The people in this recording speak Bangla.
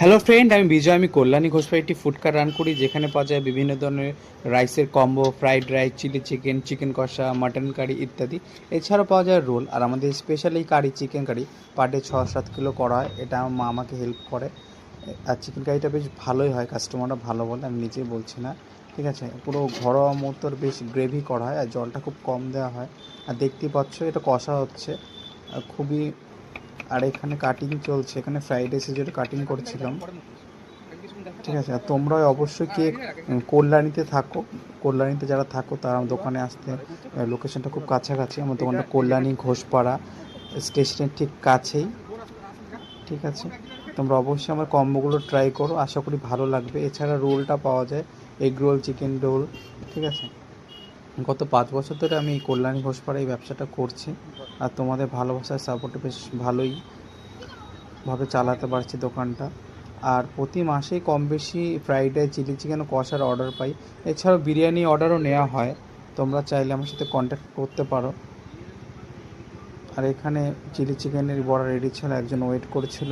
হ্যালো ফ্রেন্ড, আমি বিজয়। আমি কল্যাণী ঘোষপাই একটি ফুড কার্ট রান করি, যেখানে পাওয়া যায় বিভিন্ন ধরনের রাইসের combo, fried rice, chilli chicken, chicken কষা, মাটন কারি ইত্যাদি। এছাড়াও পাওয়া যায় রোল। আর আমাদের স্পেশাল এই curry, chicken curry per day 6-7 kilo করা হয়। এটা আমার মা আমাকে হেল্প করে। আর চিকেন কারিটা বেশ ভালোই হয়, কাস্টমাররা ভালো বলে, আমি নিজেই বলছি না। ঠিক আছে, পুরো ঘরোয়া মতোর বেশ গ্রেভি করা হয়, আর জলটা খুব কম দেওয়া হয়। আর দেখতেই পাচ্ছ এটা কষা হচ্ছে খুবই। আর এখানে কাটিং চলছে, এখানে ফ্রাইড রাইসের যেটা কাটিং করছিলাম। ঠিক আছে, আর তোমরা অবশ্যই কে কল্যাণীতে থাকো, কল্যাণীতে যারা থাকো তারা আমার দোকানে আসতে, লোকেশনটা খুব কাছাকাছি। আমার দোকানটা কল্যাণী ঘোষপাড়া স্টেশনের ঠিক কাছেই। ঠিক আছে, তোমরা অবশ্যই আমার কম্বোগুলো ট্রাই করো, আশা করি ভালো লাগবে। এছাড়া রোলটা পাওয়া যায়, এগ রোল, চিকেন রোল। ঠিক আছে, গত 5 বছর ধরে আমি এই কল্যাণী ঘোষপাড়া এই ব্যবসাটা করছি। আর তোমাদের ভালোবাসার সাপোর্টে বেশ ভালোই ভাবে চালাতে পারছি দোকানটা। আর প্রতি মাসেই কম বেশি ফ্রাইড রাইস, চিলি চিকেন ও কষার অর্ডার পাই। এছাড়াও বিরিয়ানি অর্ডারও নেওয়া হয়, তোমরা চাইলে আমার সাথে কন্ট্যাক্ট করতে পারো। আর এখানে চিলি চিকেনের বড়া রেডি ছিল, একজন ওয়েট করেছিল